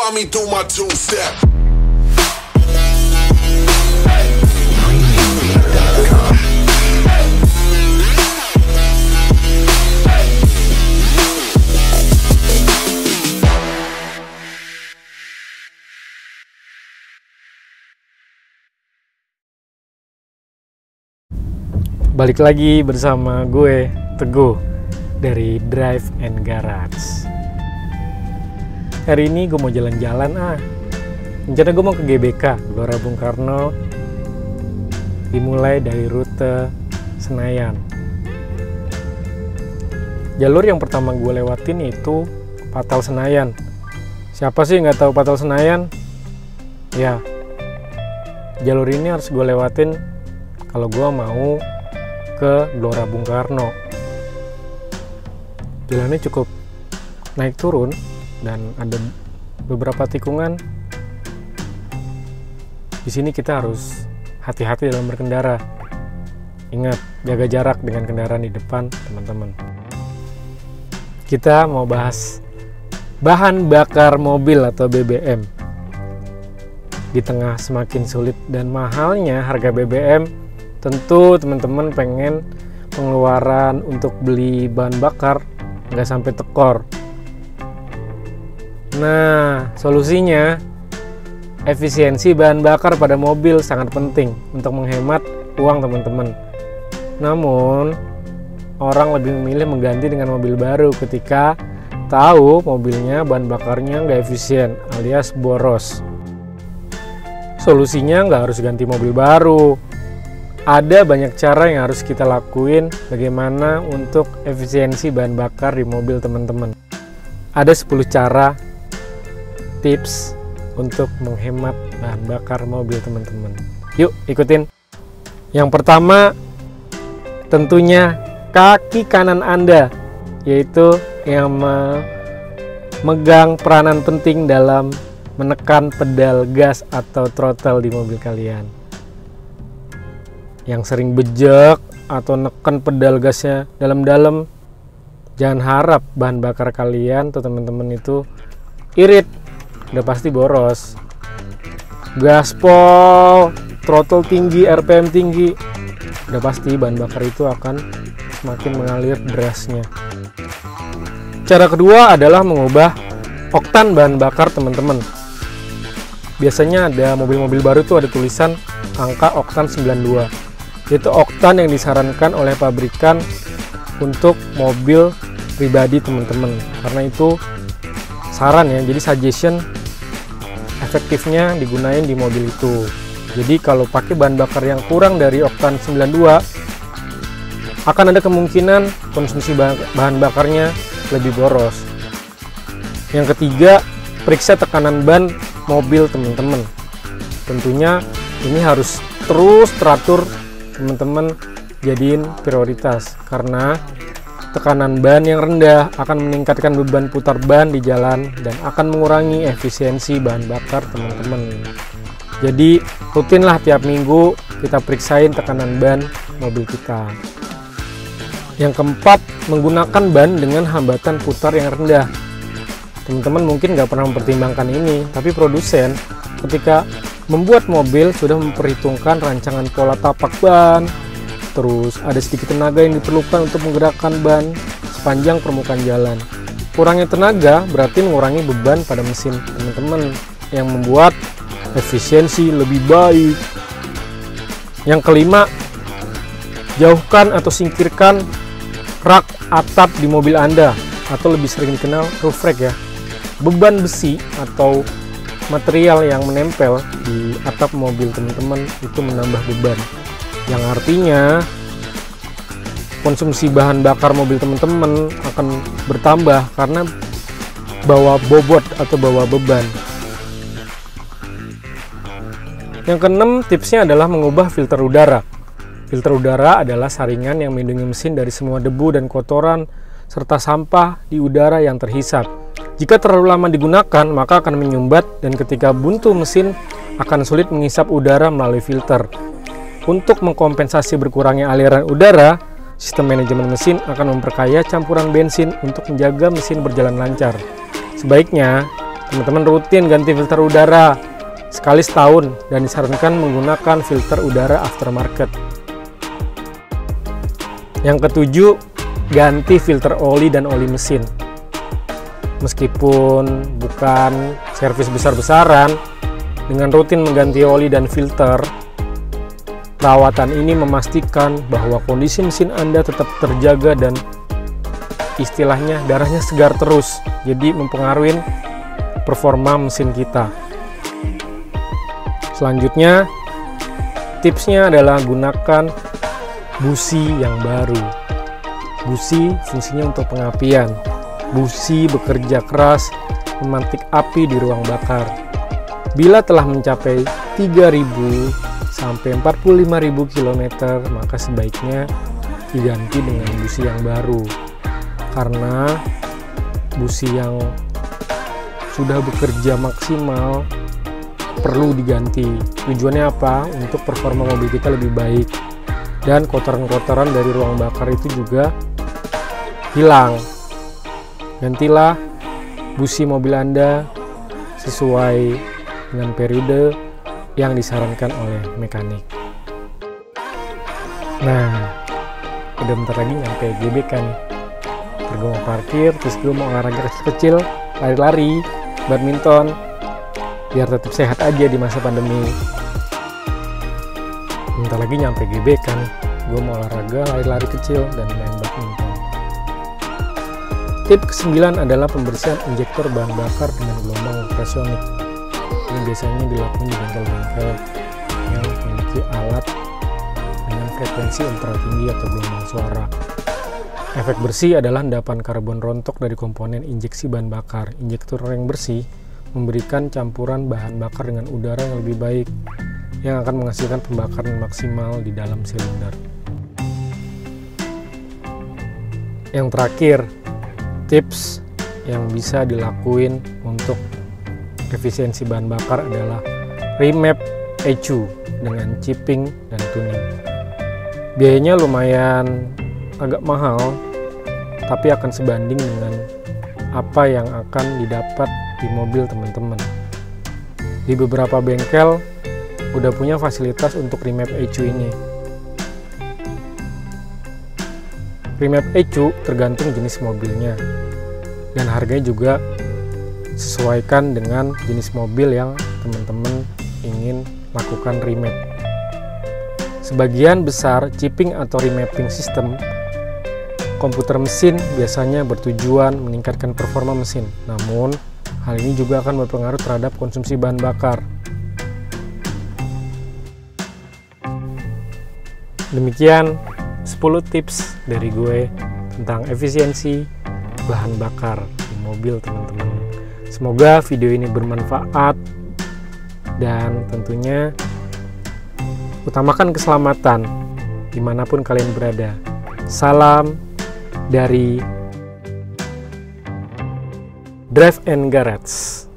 Find me do my two-step. Balik lagi bersama gue, Teguh, dari Drive and Garage. Hari ini gue mau jalan-jalan rencana gue mau ke GBK, Gelora Bung Karno, dimulai dari rute Senayan. Jalur yang pertama gue lewatin itu Patal Senayan. Siapa sih nggak tahu Patal Senayan? Ya, jalur ini harus gue lewatin kalau gue mau ke Gelora Bung Karno. Jalannya cukup naik turun dan ada beberapa tikungan. Di sini kita harus hati-hati dalam berkendara. Ingat, jaga jarak dengan kendaraan di depan, teman-teman. Kita mau bahas bahan bakar mobil atau BBM. Di tengah semakin sulit dan mahalnya harga BBM, tentu teman-teman pengen pengeluaran untuk beli bahan bakar nggak sampai tekor. Nah, solusinya efisiensi bahan bakar pada mobil sangat penting untuk menghemat uang teman-teman. Namun, orang lebih memilih mengganti dengan mobil baru ketika tahu mobilnya bahan bakarnya nggak efisien alias boros. Solusinya nggak harus ganti mobil baru. Ada banyak cara yang harus kita lakuin bagaimana untuk efisiensi bahan bakar di mobil teman-teman. Ada 10 cara tips untuk menghemat bahan bakar mobil teman-teman. Yuk ikutin. Yang pertama tentunya kaki kanan Anda, yaitu yang memegang peranan penting dalam menekan pedal gas atau throttle di mobil kalian. Yang sering bejek atau neken pedal gasnya dalam-dalam, jangan harap bahan bakar kalian atau teman-teman itu irit, udah pasti boros. Gaspol, throttle tinggi, RPM tinggi, udah pasti bahan bakar itu akan semakin mengalir derasnya. Cara kedua adalah mengubah oktan bahan bakar teman-teman. Biasanya ada mobil-mobil baru tuh ada tulisan angka oktan 92. Itu oktan yang disarankan oleh pabrikan untuk mobil pribadi teman-teman. Karena itu saran ya, jadi suggestion efektifnya digunain di mobil itu. Jadi kalau pakai bahan bakar yang kurang dari oktan 92, akan ada kemungkinan konsumsi bahan bakarnya lebih boros. Yang ketiga, periksa tekanan ban mobil teman-teman. Tentunya ini harus terus teratur teman-teman jadiin prioritas, karena tekanan ban yang rendah akan meningkatkan beban putar ban di jalan dan akan mengurangi efisiensi bahan bakar teman-teman. Jadi rutinlah tiap minggu kita periksain tekanan ban mobil kita. Yang keempat, menggunakan ban dengan hambatan putar yang rendah. Teman-teman mungkin nggak pernah mempertimbangkan ini, tapi produsen ketika membuat mobil sudah memperhitungkan rancangan pola tapak ban, terus ada sedikit tenaga yang diperlukan untuk menggerakkan ban sepanjang permukaan jalan. Kurangnya tenaga berarti mengurangi beban pada mesin teman-teman, yang membuat efisiensi lebih baik. Yang kelima, jauhkan atau singkirkan rak atap di mobil Anda, atau lebih sering dikenal roof rack ya. Beban besi atau material yang menempel di atap mobil teman-teman itu menambah beban, yang artinya konsumsi bahan bakar mobil teman-teman akan bertambah karena bawa bobot atau bawa beban. Yang keenam, tipsnya adalah mengubah filter udara. Filter udara adalah saringan yang melindungi mesin dari semua debu dan kotoran serta sampah di udara yang terhisap. Jika terlalu lama digunakan, maka akan menyumbat dan ketika buntu mesin akan sulit menghisap udara melalui filter. Untuk mengkompensasi berkurangnya aliran udara, sistem manajemen mesin akan memperkaya campuran bensin untuk menjaga mesin berjalan lancar. Sebaiknya, teman-teman rutin ganti filter udara sekali setahun dan disarankan menggunakan filter udara aftermarket. Yang ketujuh, ganti filter oli dan oli mesin. Meskipun bukan servis besar-besaran, dengan rutin mengganti oli dan filter, perawatan ini memastikan bahwa kondisi mesin Anda tetap terjaga dan istilahnya darahnya segar terus, jadi mempengaruhi performa mesin kita. Selanjutnya, tipsnya adalah gunakan busi yang baru. Busi fungsinya untuk pengapian. Busi bekerja keras memantik api di ruang bakar. Bila telah mencapai 3.000 sampai 45.000 km, maka sebaiknya diganti dengan busi yang baru. Karena busi yang sudah bekerja maksimal perlu diganti. Tujuannya apa? Untuk performa mobil kita lebih baik dan kotoran-kotoran dari ruang bakar itu juga hilang. Gantilah busi mobil Anda sesuai dengan periode yang disarankan oleh mekanik. Nah, udah bentar lagi nyampe GBK nih. Gue mau parkir, terus gue mau olahraga kecil-kecil, lari-lari, badminton, biar tetap sehat aja di masa pandemi. Bentar lagi nyampe GBK nih, gue mau olahraga, lari-lari kecil, dan main badminton. Tip ke-9 adalah pembersihan injektor bahan bakar dengan gelombang ultrasonik. Ini biasanya dilakukan di bengkel-bengkel yang memiliki alat dengan frekuensi ultra tinggi atau gelombang suara. Efek bersih adalah endapan karbon rontok dari komponen injeksi bahan bakar. Injektor yang bersih memberikan campuran bahan bakar dengan udara yang lebih baik, yang akan menghasilkan pembakaran maksimal di dalam silinder. Yang terakhir, tips yang bisa dilakuin untuk efisiensi bahan bakar adalah remap ECU dengan chipping dan tuning. Biayanya lumayan agak mahal, tapi akan sebanding dengan apa yang akan didapat di mobil teman-teman. Di beberapa bengkel udah punya fasilitas untuk remap ECU ini. Remap ECU tergantung jenis mobilnya, dan harganya juga sesuaikan dengan jenis mobil yang teman-teman ingin lakukan remap. Sebagian besar chipping atau remapping system komputer mesin biasanya bertujuan meningkatkan performa mesin, namun hal ini juga akan berpengaruh terhadap konsumsi bahan bakar. Demikian 10 tips dari gue tentang efisiensi bahan bakar di mobil teman-teman. Semoga video ini bermanfaat dan tentunya utamakan keselamatan dimanapun kalian berada. Salam dari Drive and Garage.